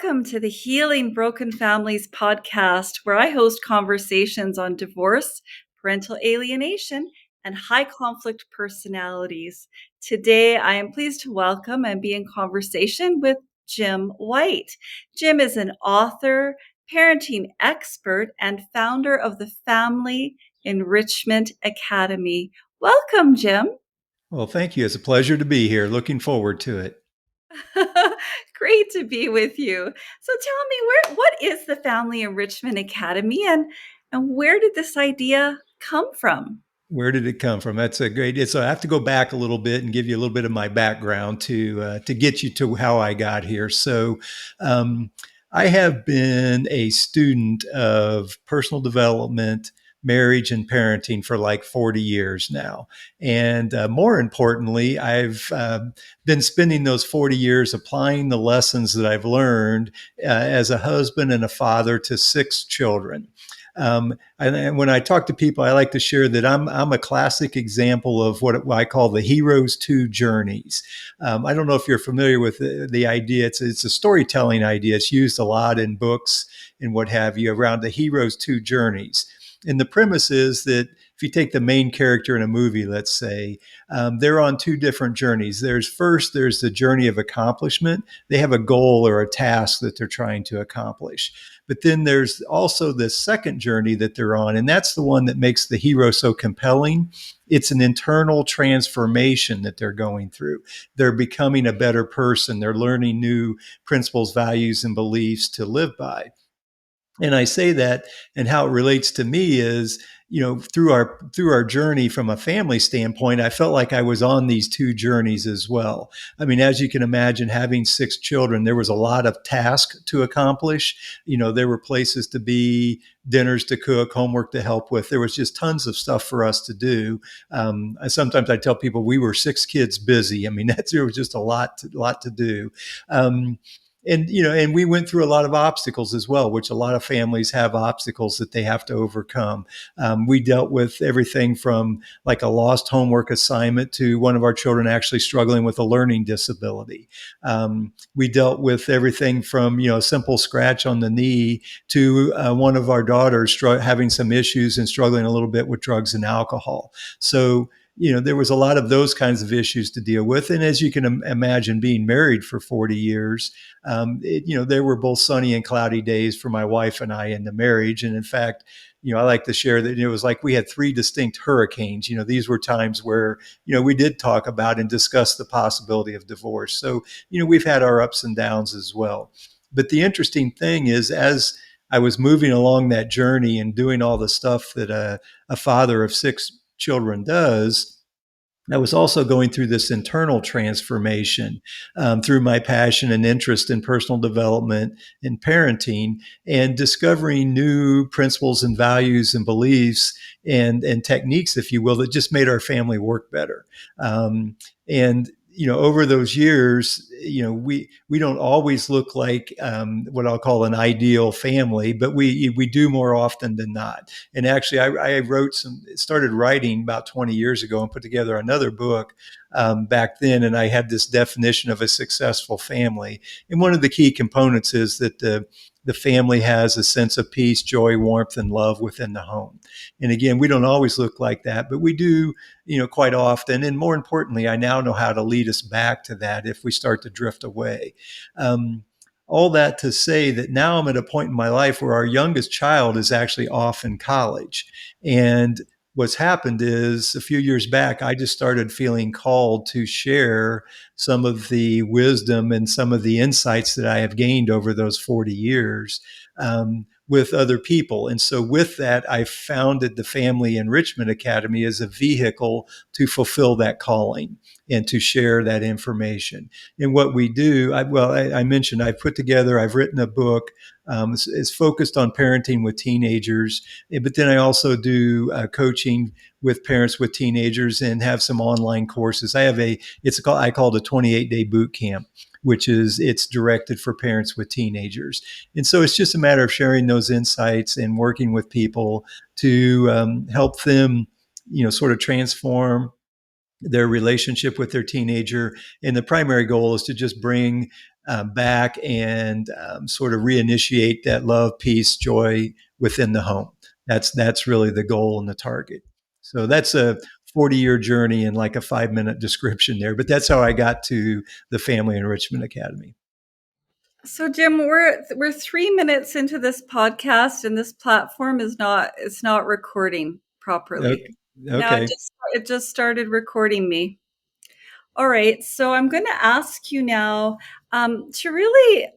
Welcome to the Healing Broken Families podcast, where I host conversations on divorce, parental alienation, and high conflict personalities. Today, I am pleased to welcome and be in conversation with Jim White. Jim is an author, parenting expert, and founder of the Family Enrichment Academy. Welcome, Jim. Well, thank you. It's a pleasure to be here. Looking forward to it. Great to be with you. So tell me, what is the Family Enrichment Academy, and where did this idea come from? Where did it come from? That's a great. I have to go back a little bit and give you a little bit of my background to get you to how I got here. Um, I have been a student of personal development, marriage, and parenting for like 40 years now. And more importantly, I've been spending those 40 years applying the lessons that I've learned as a husband and a father to 6 children. And when I talk to people, I like to share that I'm a classic example of what I call the hero's two journeys. I don't know if you're familiar with the idea. It's a storytelling idea. It's used a lot in books and what have you around the hero's two journeys. And the premise is that if you take the main character in a movie, let's say, they're on two different journeys. There's the journey of accomplishment. They have a goal or a task that they're trying to accomplish. But then there's also this second journey that they're on, and that's the one that makes the hero so compelling. It's an internal transformation that they're going through. They're becoming a better person. They're learning new principles, values, and beliefs to live by. And I say that, and how it relates to me is, through our journey from a family standpoint, I felt like I was on these two journeys as well. I mean, as you can imagine, having 6 children, there was a lot of tasks to accomplish. There were places to be, dinners to cook, homework to help with. There was just tons of stuff for us to do. Sometimes I tell people we were 6 kids busy. I mean, there was just a lot to do. And we went through a lot of obstacles as well, which a lot of families have obstacles that they have to overcome. We dealt with everything from like a lost homework assignment to one of our children actually struggling with a learning disability. We dealt with everything from a simple scratch on the knee to one of our daughters having some issues and struggling a little bit with drugs and alcohol. So there was a lot of those kinds of issues to deal with. And as you can imagine, being married for 40 years, there were both sunny and cloudy days for my wife and I in the marriage. And in fact, I like to share that it was like we had 3 distinct hurricanes. These were times where, we did talk about and discuss the possibility of divorce. So, we've had our ups and downs as well. But the interesting thing is, as I was moving along that journey and doing all the stuff that a father of 6 children does, I was also going through this internal transformation through my passion and interest in personal development and parenting, and discovering new principles and values and beliefs and techniques, if you will, that just made our family work better. And over those years, we don't always look like what I'll call an ideal family, but we do more often than not. And actually, I started writing about 20 years ago and put together another book back then. And I had this definition of a successful family. And one of the key components is that the family has a sense of peace, joy, warmth, and love within the home. And again, we don't always look like that, but we do, quite often. And more importantly, I now know how to lead us back to that if we start to drift away. All that to say that now I'm at a point in my life where our youngest child is actually off in college. And what's happened is a few years back, I just started feeling called to share some of the wisdom and some of the insights that I have gained over those 40 years with other people. And so with that, I founded the Family Enrichment Academy as a vehicle to fulfill that calling and to share that information. And what we do, I mentioned I've written a book. It's focused on parenting with teenagers, but then I also do coaching with parents with teenagers and have some online courses. I call it a 28-day boot camp, it's directed for parents with teenagers. And so it's just a matter of sharing those insights and working with people to help them, sort of transform their relationship with their teenager. And the primary goal is to just bring back and sort of reinitiate that love, peace, joy within the home. That's really the goal and the target. So that's a 40-year journey in like a 5-minute description there, but that's how I got to the Family Enrichment Academy. So Jim, we're 3 minutes into this podcast, and this platform is not it's not recording properly. Okay. Now Okay. it just started recording me. All right, so I'm going to ask you now to really.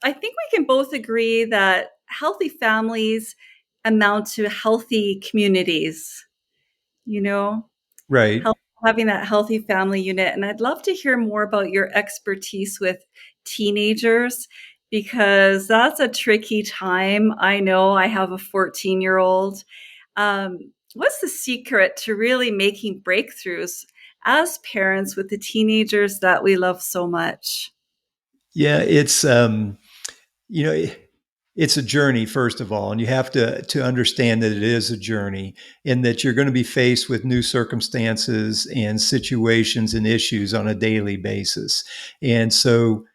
I think we can both agree that healthy families amount to healthy communities. You know, Right. help having that healthy family unit. And I'd love to hear more about your expertise with teenagers because that's a tricky time. I know I have a 14-year-old. What's the secret to really making breakthroughs as parents with the teenagers that we love so much? Yeah, it's you know, it's a journey first of all, and you have to understand that it is a journey, and that you're going to be faced with new circumstances and situations and issues on a daily basis. And so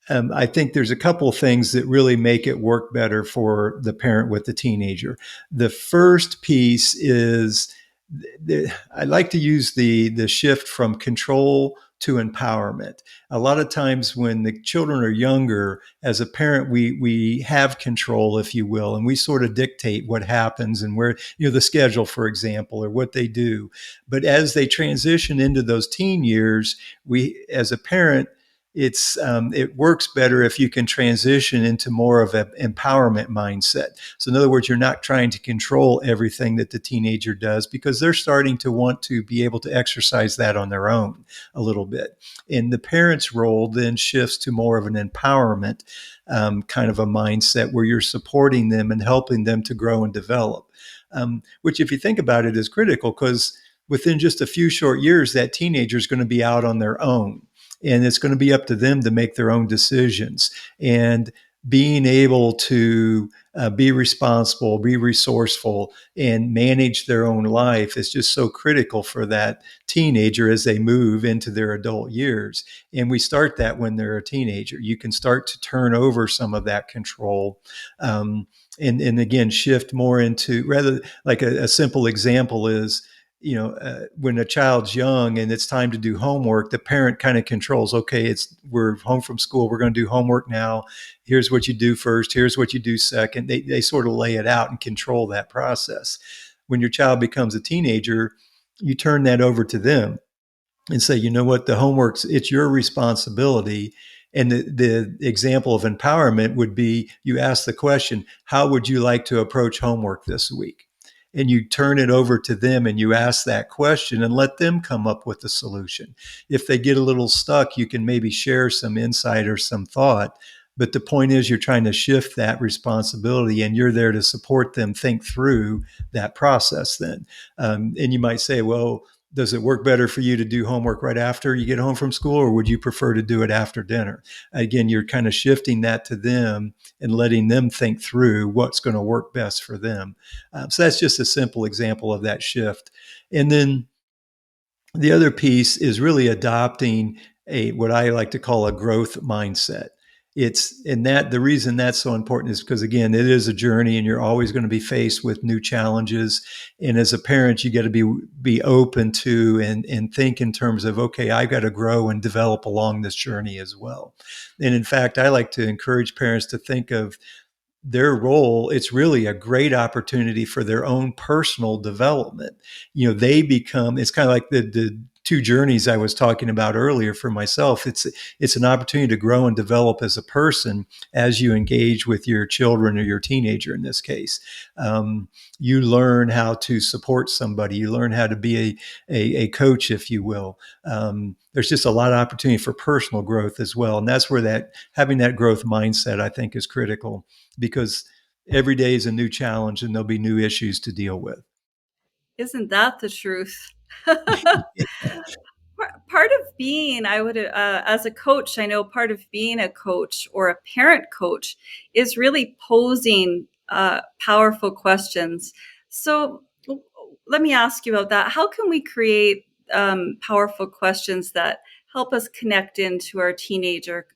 I think there's a couple of things that really make it work better for the parent with the teenager. The first piece is I like to use the shift from control to empowerment. A lot of times when the children are younger, as a parent, we have control, if you will, and we sort of dictate what happens and where, the schedule, for example, or what they do. But as they transition into those teen years, we, as a parent, it works better if you can transition into more of an empowerment mindset. So in other words, you're not trying to control everything that the teenager does, because they're starting to want to be able to exercise that on their own a little bit. And the parent's role then shifts to more of an empowerment kind of a mindset where you're supporting them and helping them to grow and develop. Which, if you think about it, is critical, because within just a few short years, that teenager is going to be out on their own, and it's going to be up to them to make their own decisions. And being able to be responsible, be resourceful, and manage their own life is just so critical for that teenager as they move into their adult years. And we start that when they're a teenager. You can start to turn over some of that control. And again, shift more into, rather like a simple example is, when a child's young and it's time to do homework, the parent kind of controls, okay, we're home from school, we're going to do homework now. Here's what you do first, here's what you do second. They sort of lay it out and control that process. When your child becomes a teenager, you turn that over to them and say, you know what, the homework's, it's your responsibility. And the example of empowerment would be, you ask the question, how would you like to approach homework this week? And you turn it over to them and you ask that question and let them come up with a solution. If they get a little stuck, you can maybe share some insight or some thought. But the point is, you're trying to shift that responsibility, and you're there to support them think through that process then. And you might say, well, does it work better for you to do homework right after you get home from school, or would you prefer to do it after dinner? Again, you're kind of shifting that to them and letting them think through what's going to work best for them. So that's just a simple example of that shift. And then the other piece is really adopting a what I like to call a growth mindset. It's and that the reason that's so important is because, again, it is a journey, and you're always going to be faced with new challenges. And as a parent, you got to be open to and think in terms of, okay, I've got to grow and develop along this journey as well. And in fact, I like to encourage parents to think of their role, it's really a great opportunity for their own personal development. They become, it's kind of like the two journeys I was talking about earlier for myself. It's an opportunity to grow and develop as a person as you engage with your children, or your teenager in this case. You learn how to support somebody, you learn how to be a coach, if you will. There's just a lot of opportunity for personal growth as well. And that's where that having that growth mindset, I think, is critical, because every day is a new challenge and there'll be new issues to deal with. Isn't that the truth? Part of being, I would, as a coach, I know part of being a coach or a parent coach is really posing powerful questions. So let me ask you about that. How can we create powerful questions that help us connect into our teenager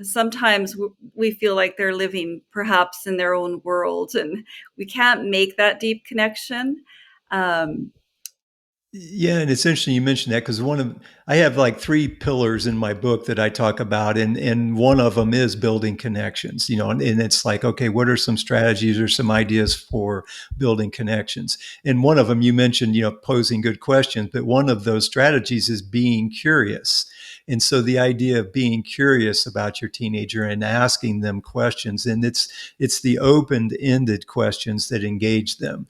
Sometimes we feel like they're living perhaps in their own world, and we can't make that deep connection. Um, Yeah, and it's interesting you mentioned that because I have like three pillars in my book that I talk about, and one of them is building connections. And it's like, okay, what are some strategies or some ideas for building connections? And one of them you mentioned, posing good questions, but one of those strategies is being curious. And so the idea of being curious about your teenager and asking them questions, and it's the open-ended questions that engage them.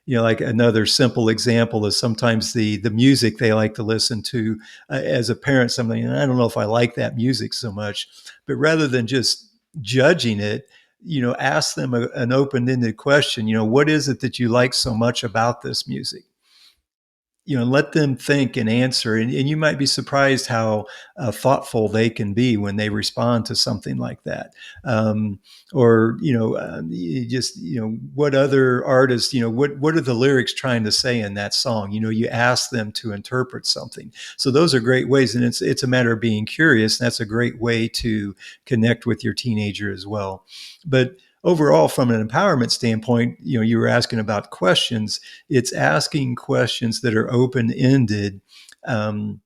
Like another simple example is sometimes the music they like to listen to. As a parent, something, I don't know if I like that music so much, but rather than just judging it, ask them an open-ended question. What is it that you like so much about this music? Let them think and answer, and you might be surprised how thoughtful they can be when they respond to something like that. Or you just what other artists, what are the lyrics trying to say in that song? You ask them to interpret something. So those are great ways, and it's a matter of being curious. That's a great way to connect with your teenager as well. But overall, from an empowerment standpoint, you were asking about questions. It's asking questions that are open ended. Um,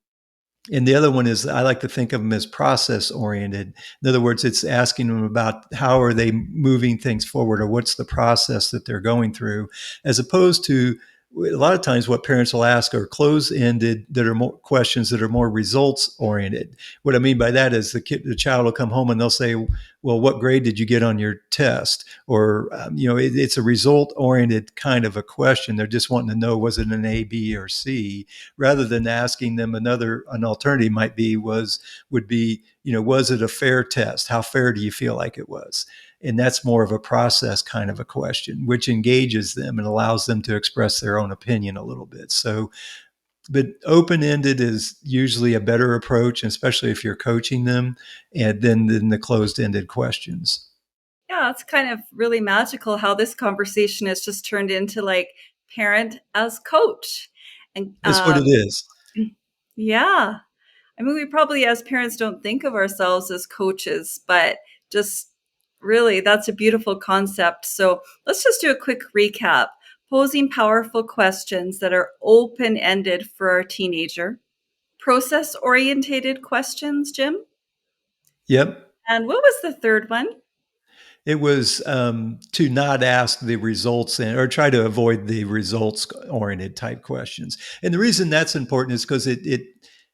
and the other one is I like to think of them as process oriented. In other words, it's asking them about how are they moving things forward or what's the process that they're going through, as opposed to a lot of times what parents will ask are close ended that are more questions that are more results oriented. What I mean by that is the child will come home and they'll say, well, what grade did you get on your test? Or, it's a result oriented kind of a question. They're just wanting to know, was it an A, B, or C? Rather than asking them an alternative would be, was it a fair test? How fair do you feel like it was? And that's more of a process kind of a question, which engages them and allows them to express their own opinion a little bit. So, but open-ended is usually a better approach, especially if you're coaching them, and then the closed-ended questions. yeah, it's kind of really magical how this conversation has just turned into like parent as coach. And That's what it is. yeah, I mean, we probably as parents don't think of ourselves as coaches, but just really, that's a beautiful concept. So let's just do a quick recap. Posing powerful questions that are open ended for our teenager, process orientated questions, Jim. Yep. And what was the third one? It was to not ask the results or try to avoid the results oriented type questions. And the reason that's important is because it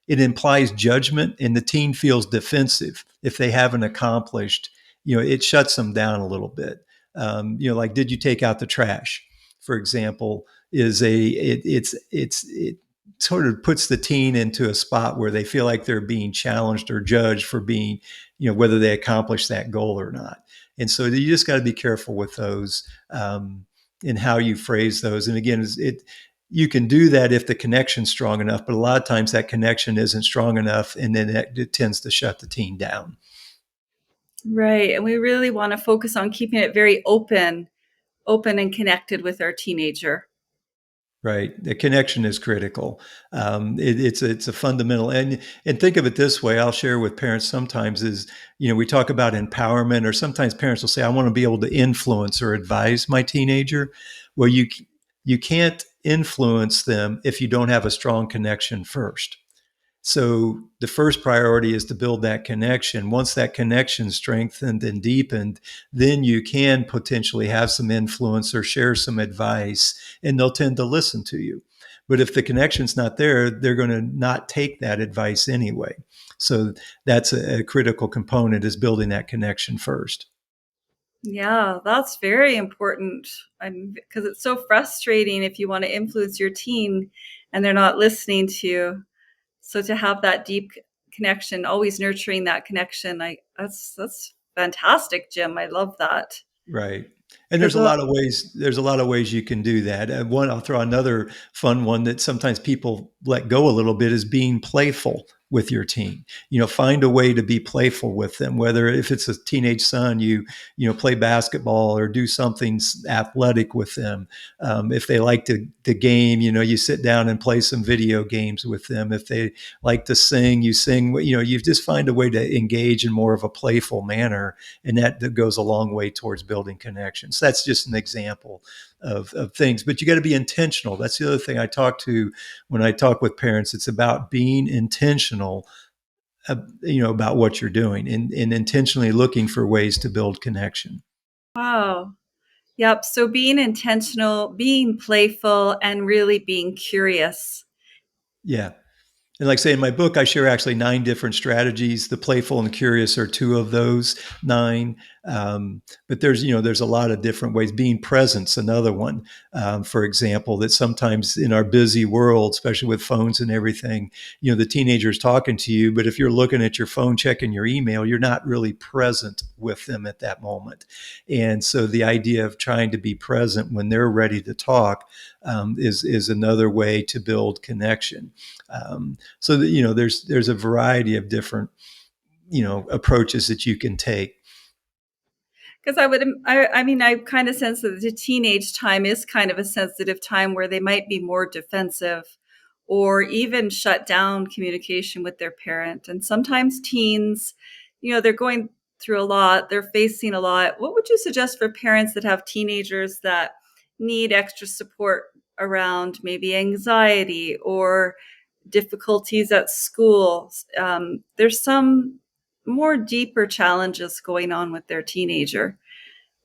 implies judgment, and the teen feels defensive if they haven't accomplished. It shuts them down a little bit. Like, did you take out the trash? For example, is a it sort of puts the teen into a spot where they feel like they're being challenged or judged for being, whether they accomplish that goal or not. And so you just got to be careful with those, in how you phrase those. And again, you can do that if the connection's strong enough, but a lot of times that connection isn't strong enough, and then it tends to shut the teen down. Right. And we really want to focus on keeping it very open and connected with our teenager. Right, the connection is critical. It's a fundamental, and think of it this way. I'll share with parents sometimes is, we talk about empowerment, or sometimes parents will say, I want to be able to influence or advise my teenager. Well, you can't influence them if you don't have a strong connection first. So the first priority is to build that connection. Once that connection strengthened and deepened, then you can potentially have some influence or share some advice, and they'll tend to listen to you. But if the connection's not there, they're going to not take that advice anyway. So that's a critical component, is building that connection first. Yeah, that's very important. Because it's so frustrating if you want to influence your teen and they're not listening to you. So to have that deep connection, always nurturing that connection, that's fantastic, Jim. I love that. Right. And Because there's a lot of ways you can do that. One, I'll throw another fun one that sometimes people let go a little bit is being playful with your teen. Find a way to be playful with them, whether if it's a teenage son, play basketball or do something athletic with them. If they like to game, you sit down and play some video games with them. If they like to sing, you sing. You just find a way to engage in more of a playful manner, and that goes a long way towards building connections. That's just an example of things, but you got to be intentional. That's the other thing I talk to when I talk with parents. It's about being intentional, about what you're doing, and intentionally looking for ways to build connection. wow. Yep. So being intentional, being playful, and really being curious. Yeah. And like I say in my book, I share actually 9 different strategies. The playful and the curious are 2 of those 9. But there's a lot of different ways. Being present's another one, for example, that sometimes in our busy world, especially with phones and everything, the teenager's talking to you, but if you're looking at your phone, checking your email, you're not really present with them at that moment. And so the idea of trying to be present when they're ready to talk is another way to build connection. So that there's a variety of different approaches that you can take. Because I mean, I kind of sense that the teenage time is kind of a sensitive time where they might be more defensive or even shut down communication with their parent. And sometimes teens, they're going through a lot, they're facing a lot. What would you suggest for parents that have teenagers that need extra support around maybe anxiety or difficulties at school? There's some more deeper challenges going on with their teenager.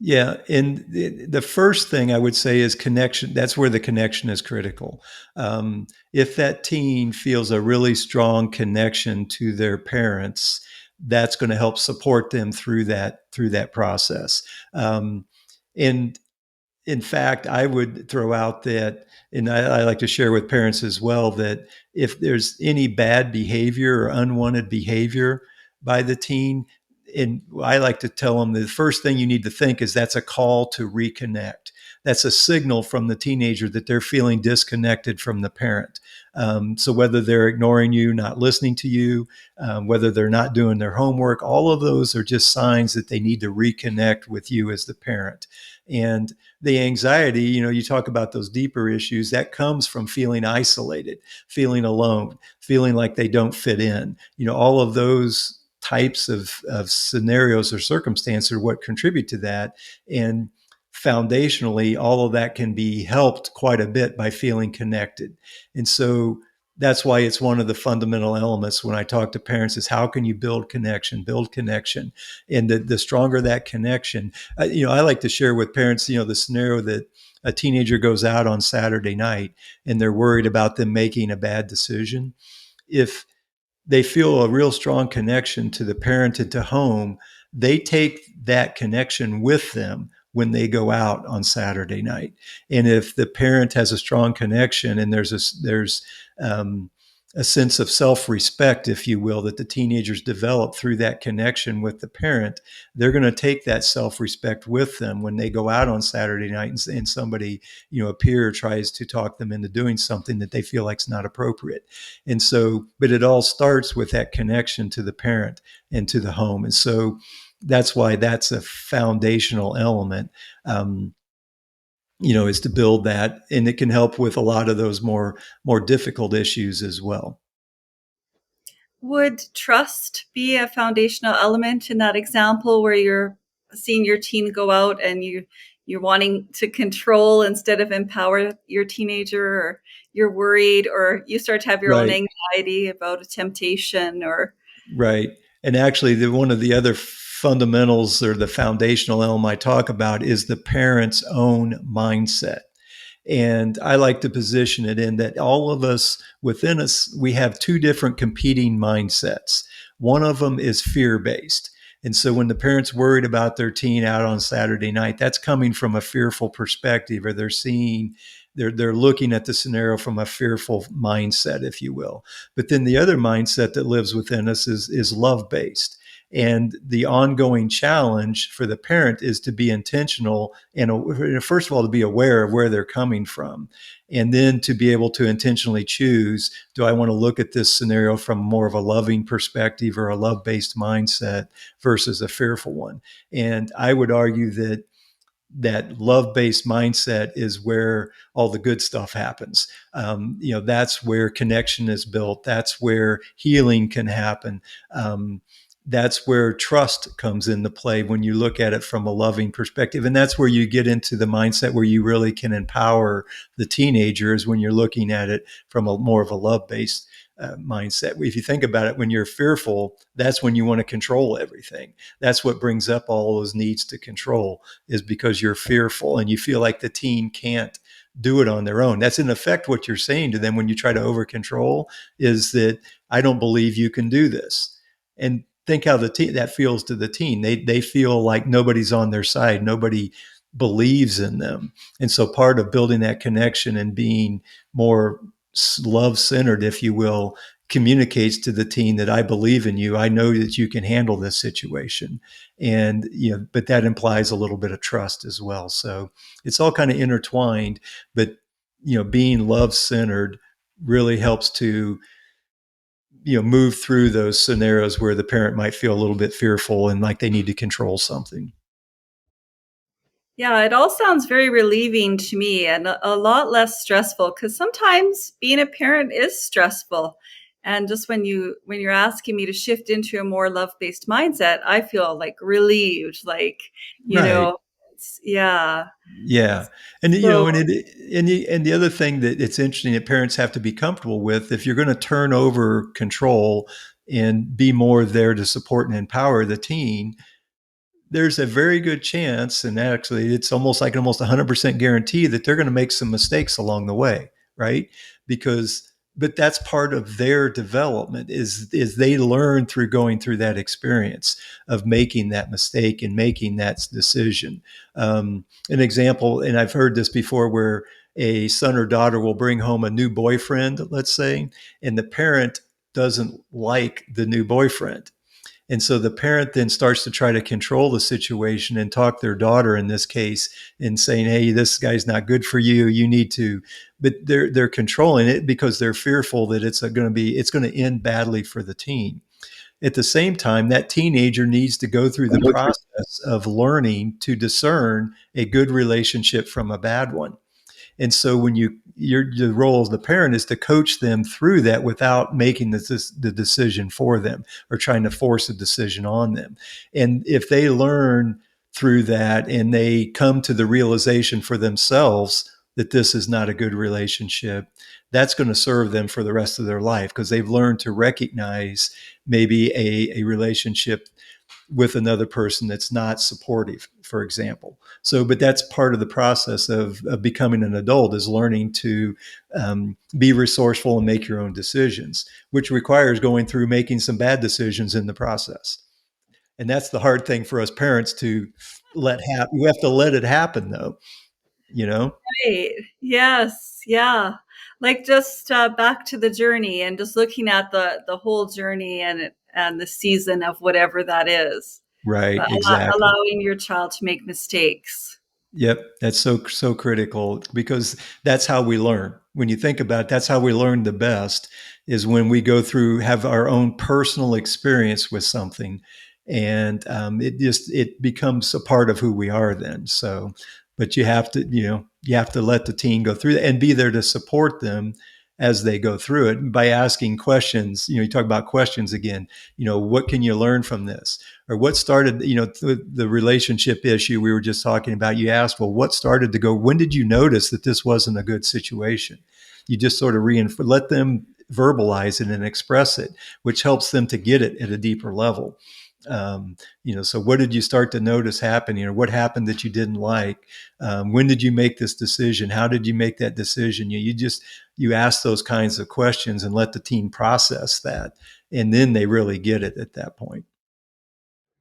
Yeah, and the first thing I would say is connection. That's where the connection is critical. If that teen feels a really strong connection to their parents, that's going to help support them through that process. And in fact, I would throw out that, and I like to share with parents as well, that if there's any bad behavior or unwanted behavior by the teen, and I like to tell them the first thing you need to think is that's a call to reconnect. That's a signal from the teenager that they're feeling disconnected from the parent. So whether they're ignoring you, not listening to you, whether they're not doing their homework, all of those are just signs that they need to reconnect with you as the parent. And the anxiety, you talk about those deeper issues, that comes from feeling isolated, feeling alone, feeling like they don't fit in. All of those types of scenarios or circumstances are what contribute to that. And foundationally, all of that can be helped quite a bit by feeling connected. And so that's why it's one of the fundamental elements when I talk to parents is how can you build connection. And the stronger that connection, I like to share with parents, the scenario that a teenager goes out on Saturday night and they're worried about them making a bad decision. If they feel a real strong connection to the parent and to home, they take that connection with them when they go out on Saturday night. And if the parent has a strong connection and there's a sense of self-respect, if you will, that the teenagers develop through that connection with the parent, they're going to take that self-respect with them when they go out on Saturday night and somebody, a peer tries to talk them into doing something that they feel like is not appropriate. And so, but it all starts with that connection to the parent and to the home. And so that's why that's a foundational element, is to build that. And it can help with a lot of those more difficult issues as well. Would trust be a foundational element in that example where you're seeing your teen go out and you're wanting to control instead of empower your teenager, or you're worried, or you start to have your own Right. anxiety about a temptation or Right. And actually, one of the other fundamentals or the foundational element I talk about is the parent's own mindset. And I like to position it in that all of us within us, we have 2 different competing mindsets. One of them is fear based. And so when the parent's worried about their teen out on Saturday night, that's coming from a fearful perspective, or they're looking at the scenario from a fearful mindset, if you will. But then the other mindset that lives within us is love based. And the ongoing challenge for the parent is to be intentional and, first of all, to be aware of where they're coming from. And then to be able to intentionally choose, do I want to look at this scenario from more of a loving perspective or a love based mindset versus a fearful one? And I would argue that that love-based mindset is where all the good stuff happens. That's where connection is built. That's where healing can happen. That's where trust comes into play when you look at it from a loving perspective. And that's where you get into the mindset where you really can empower the teenagers when you're looking at it from a more of a love-based mindset. If you think about it, when you're fearful, that's when you want to control everything. That's what brings up all those needs to control, is because you're fearful and you feel like the teen can't do it on their own. That's in effect what you're saying to them when you try to over control, is that I don't believe you can do this. And think how that feels to the teen. They feel like nobody's on their side. Nobody believes in them. And so part of building that connection and being more love centered, if you will, communicates to the teen that I believe in you. I know that you can handle this situation. And, but that implies a little bit of trust as well. So it's all kind of intertwined, but, being love centered really helps to, move through those scenarios where the parent might feel a little bit fearful and like they need to control something. Yeah, it all sounds very relieving to me and a lot less stressful, because sometimes being a parent is stressful. And just when you're asking me to shift into a more love-based mindset, I feel like relieved, like, you Right. know, yeah. Yeah, and So and the other thing that it's interesting that parents have to be comfortable with, if you're going to turn over control and be more there to support and empower the teen, there's a very good chance, and actually it's almost 100% guarantee that they're going to make some mistakes along the way, right? Because but that's part of their development, is they learn through going through that experience of making that mistake and making that decision. An example, and I've heard this before, where a son or daughter will bring home a new boyfriend, let's say, and the parent doesn't like the new boyfriend, and so the parent then starts to try to control the situation and talk their daughter in this case and saying, "Hey, this guy's not good for you. You need to." But they're controlling it because they're fearful that it's going to end badly for the teen. At the same time, that teenager needs to go through the process of learning to discern a good relationship from a bad one. And so when the role of the parent is to coach them through that without making the decision for them or trying to force a decision on them. And if they learn through that and they come to the realization for themselves that this is not a good relationship, that's going to serve them for the rest of their life, because they've learned to recognize maybe a relationship with another person that's not supportive, for example. So, but that's part of the process of becoming an adult, is learning to be resourceful and make your own decisions, which requires going through making some bad decisions in the process. And that's the hard thing for us parents to let happen. You have to let it happen, though, you know? right. Yes, yeah. Like just back to the journey and just looking at the whole journey and the season of whatever that is. Right, But exactly. allowing your child to make mistakes. Yep, that's so critical, because that's how we learn. When you think about it, that's how we learn the best, is when we go through, have our own personal experience with something, and it becomes a part of who we are then. So, but you have to let the teen go through that and be there to support them as they go through it by asking questions. You talk about questions again. What can you learn from this? Or what started, the relationship issue we were just talking about. You asked, well, what started to go? When did you notice that this wasn't a good situation? You just sort of let them verbalize it and express it, which helps them to get it at a deeper level. So what did you start to notice happening, or what happened that you didn't like? When did you make this decision? How did you make that decision? You ask those kinds of questions and let the teen process that, and then they really get it at that point.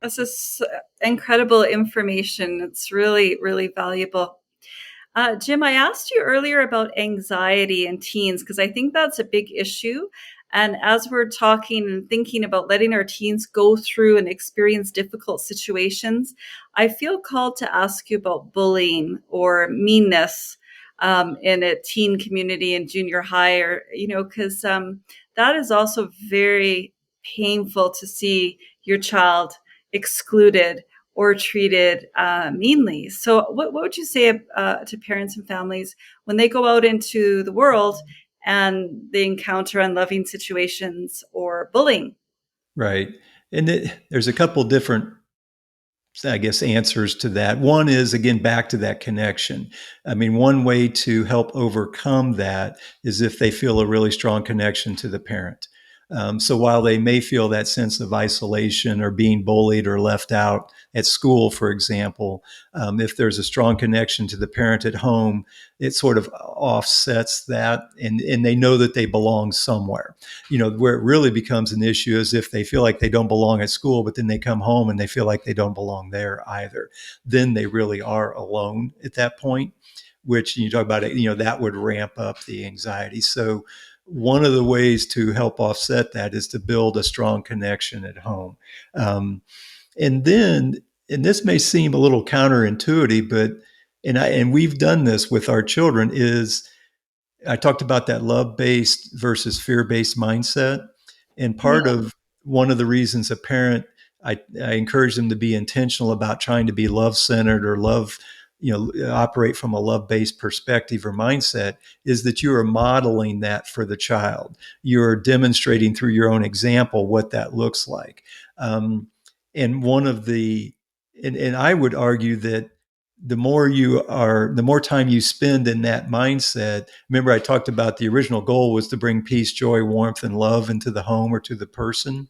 This is incredible information. It's really, really valuable. Jim, I asked you earlier about anxiety in teens because I think that's a big issue. And as we're talking and thinking about letting our teens go through and experience difficult situations, I feel called to ask you about bullying or meanness in a teen community in junior high, or, because that is also very painful to see your child excluded or treated meanly. So, what would you say to parents and families when they go out into the world and they encounter unloving situations or bullying? Right. And there's a couple different, I guess, answers to that. One is, again, back to that connection. I mean, one way to help overcome that is if they feel a really strong connection to the parent. So while they may feel that sense of isolation or being bullied or left out at school, for example, if there's a strong connection to the parent at home, it sort of offsets that, and they know that they belong somewhere. Where it really becomes an issue is if they feel like they don't belong at school, but then they come home and they feel like they don't belong there either. Then they really are alone at that point, which you talk about it, that would ramp up the anxiety. So one of the ways to help offset that is to build a strong connection at home. Um, and then, and this may seem a little counterintuitive, but and we've done this with our children, is I talked about that love based versus fear based mindset. And part Yeah, of one of the reasons a parent, I encourage them to be intentional about trying to be love centered or operate from a love based perspective or mindset, is that you are modeling that for the child. You're demonstrating through your own example what that looks like. Um, and one of the, and I would argue that the more time you spend in that mindset. Remember, I talked about the original goal was to bring peace, joy, warmth, and love into the home or to the person.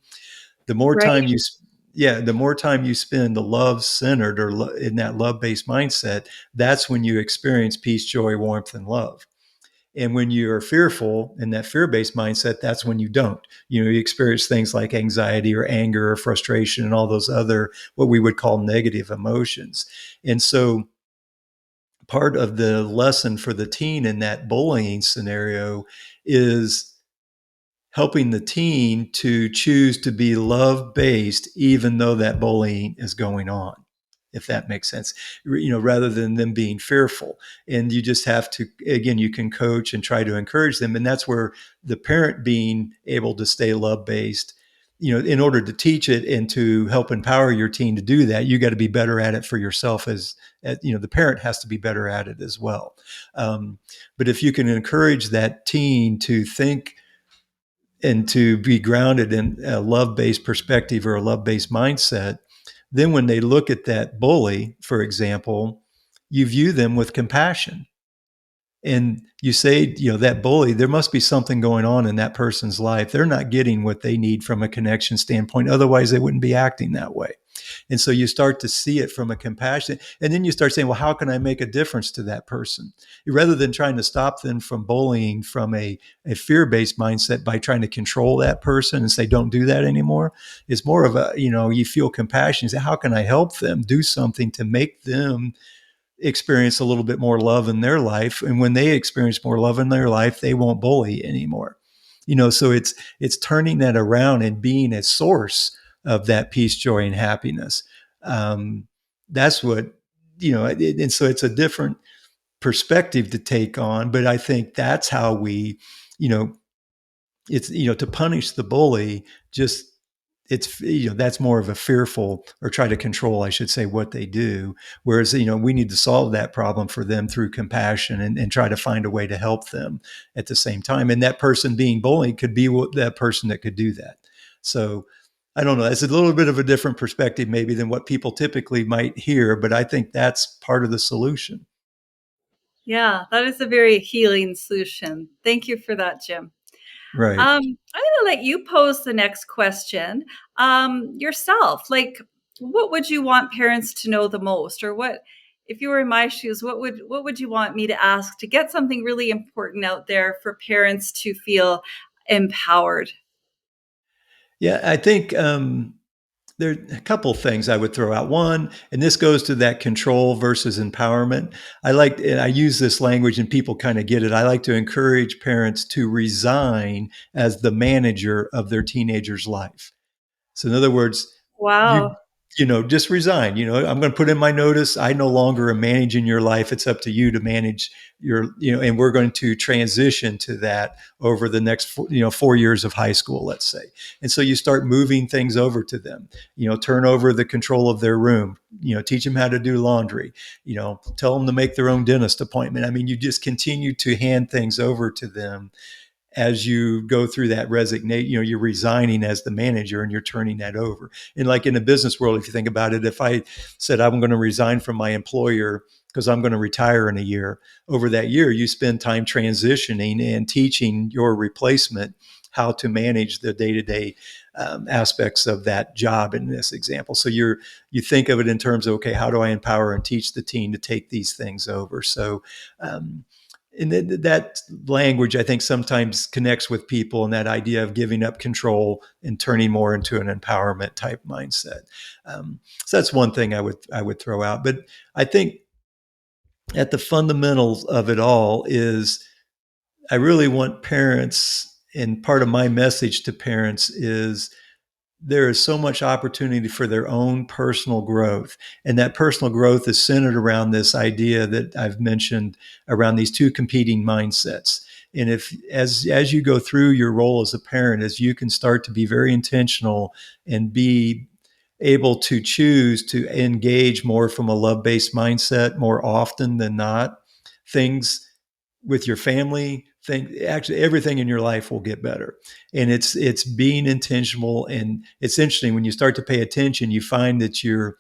The more time right. you, yeah, the more time you spend the love centered or in that love based mindset, that's when you experience peace, joy, warmth, and love. And when you're fearful in that fear based mindset, that's when you don't. You experience things like anxiety or anger or frustration and all those other, what we would call negative emotions. And so, part of the lesson for the teen in that bullying scenario is helping the teen to choose to be love based, even though that bullying is going on, if that makes sense, rather than them being fearful. And you just have to, again, you can coach and try to encourage them. And that's where the parent being able to stay love based, in order to teach it and to help empower your teen to do that, you got to be better at it for yourself the parent has to be better at it as well. But if you can encourage that teen to think and to be grounded in a love-based perspective or a love-based mindset, then when they look at that bully, for example, you view them with compassion. And you say, that bully, there must be something going on in that person's life. They're not getting what they need from a connection standpoint. Otherwise, they wouldn't be acting that way. And so you start to see it from a compassion. And then you start saying, well, how can I make a difference to that person? Rather than trying to stop them from bullying from a fear based mindset by trying to control that person and say, don't do that anymore. It's more of a, you feel compassion. You say, how can I help them do something to make them experience a little bit more love in their life? And when they experience more love in their life, they won't bully anymore. So it's turning that around and being a source of that peace, joy, and happiness. That's what, and so it's a different perspective to take on. But I think that's how we, you know, it's, to punish the bully, just it's, that's more of a fearful, or try to control, I should say, what they do. Whereas, we need to solve that problem for them through compassion, and try to find a way to help them at the same time. And that person being bullied could be that person that could do that. So I don't know, it's a little bit of a different perspective maybe than what people typically might hear, but I think that's part of the solution. Yeah, that is a very healing solution. Thank you for that, Jim. Right. I'm going to let you pose the next question yourself. Like, what would you want parents to know the most, or what, if you were in my shoes, what would you want me to ask to get something really important out there for parents to feel empowered? Yeah, I think there are a couple things I would throw out. One, and this goes to that control versus empowerment. And I use this language and people kind of get it. I like to encourage parents to resign as the manager of their teenager's life. So in other words, you Wow. just resign. I'm going to put in my notice. I no longer am managing your life. It's up to you to manage and we're going to transition to that over the next 4 years of high school, let's say. And so you start moving things over to them. Turn over the control of their room. Teach them how to do laundry. Tell them to make their own dentist appointment. I mean, you just continue to hand things over to them as you go through that resignation. You're resigning as the manager and you're turning that over. And like in the business world, if you think about it, if I said I'm going to resign from my employer because I'm going to retire in a year, over that year you spend time transitioning and teaching your replacement how to manage the day-to-day aspects of that job in this example. So you think of it in terms of, okay, how do I empower and teach the team to take these things over? So um, and that language, I think, sometimes connects with people, and that idea of giving up control and turning more into an empowerment type mindset. So that's one thing I would throw out. But I think at the fundamentals of it all is I really want parents, and part of my message to parents is there is so much opportunity for their own personal growth. And that personal growth is centered around this idea that I've mentioned around these two competing mindsets. And if as you go through your role as a parent, as you can start to be very intentional and be able to choose to engage more from a love-based mindset more often than not, things with your family, actually everything in your life will get better. And it's being intentional. And it's interesting, when you start to pay attention, you find that you're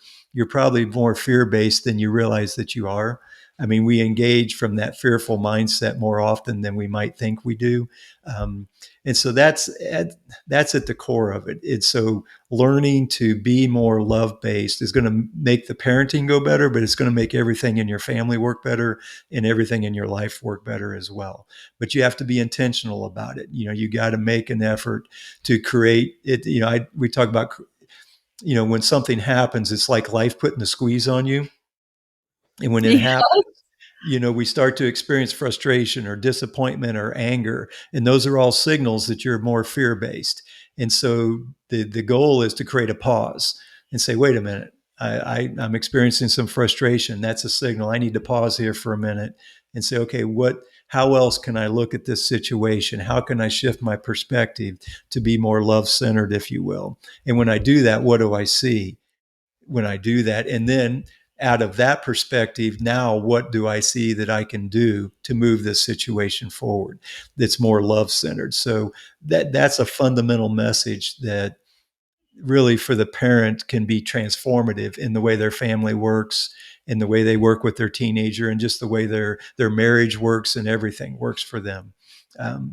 probably more fear-based than you realize that you are. I mean, we engage from that fearful mindset more often than we might think we do. um, and so that's at the core of it. It's so learning to be more love-based is going to make the parenting go better, but it's going to make everything in your family work better and everything in your life work better as well. But you have to be intentional about it. You got to make an effort to create it. We talk about, when something happens, it's like life putting the squeeze on you. And when it Yeah. happens, we start to experience frustration or disappointment or anger. And those are all signals that you're more fear based. And so the goal is to create a pause and say, wait a minute, I'm experiencing some frustration. That's a signal. I need to pause here for a minute and say, okay, how else can I look at this situation? How can I shift my perspective to be more love centered, if you will? And when I do that, what do I see when I do that? And then out of that perspective, now what do I see that I can do to move this situation forward that's more love centered? So that's a fundamental message that really for the parent can be transformative in the way their family works, in the way they work with their teenager, and just the way their marriage works and everything works for them.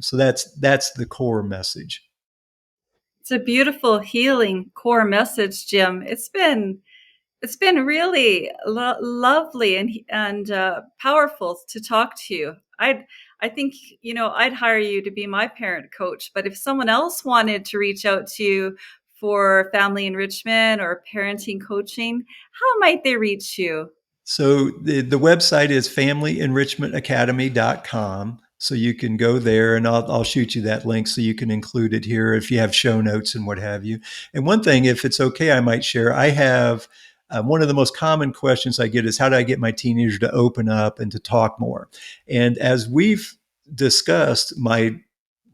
So that's the core message. It's a beautiful healing core message, Jim. It's been really lovely and powerful to talk to you. I think I'd hire you to be my parent coach. But if someone else wanted to reach out to you for family enrichment or parenting coaching, how might they reach you? So the website is familyenrichmentacademy.com. So you can go there, and I'll shoot you that link so you can include it here if you have show notes and what have you. And one thing, if it's okay, I might share. I have one of the most common questions I get is, how do I get my teenager to open up and to talk more? And as we've discussed, my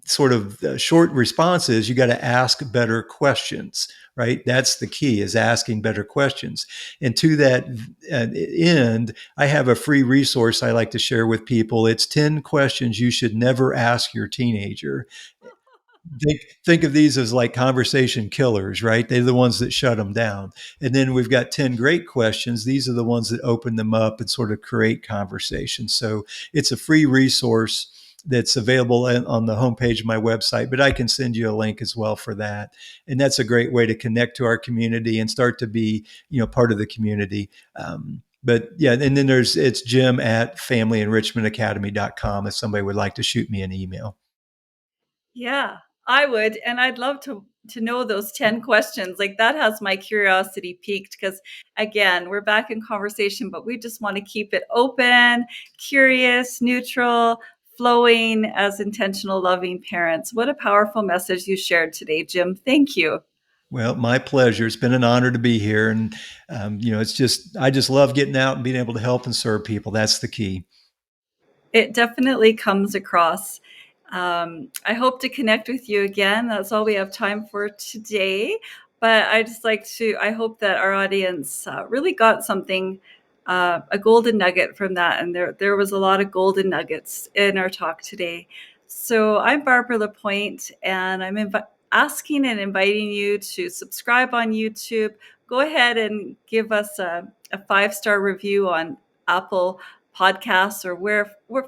sort of short response is, you got to ask better questions, right? That's the key, is asking better questions. And to that end, I have a free resource I like to share with people. It's 10 questions you should never ask your teenager. Think of these as like conversation killers, right? They're the ones that shut them down. And then we've got 10 great questions. These are the ones that open them up and sort of create conversation. So it's a free resource that's available on the homepage of my website, but I can send you a link as well for that. And that's a great way to connect to our community and start to be, part of the community. But yeah, and then it's Jim at familyenrichmentacademy.com if somebody would like to shoot me an email. Yeah, I would, and I'd love to know those 10 questions. Like that has my curiosity piqued because again, we're back in conversation, but we just want to keep it open, curious, neutral, flowing as intentional, loving parents. What a powerful message you shared today, Jim. Thank you. Well, my pleasure. It's been an honor to be here. And, it's just, I just love getting out and being able to help and serve people. That's the key. It definitely comes across. I hope to connect with you again. That's all we have time for today. But I just like to, I hope that our audience really got something, a golden nugget from that. And there was a lot of golden nuggets in our talk today. So I'm Barbara Lapointe, and I'm asking and inviting you to subscribe on YouTube. Go ahead and give us a 5-star review on Apple Podcasts or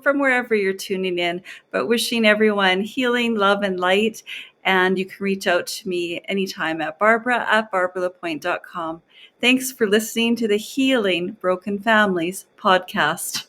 from wherever you're tuning in. But wishing everyone healing, love, and light. And you can reach out to me anytime at barbara@barbaralapointe.com. Thanks for listening to the Healing Broken Families podcast.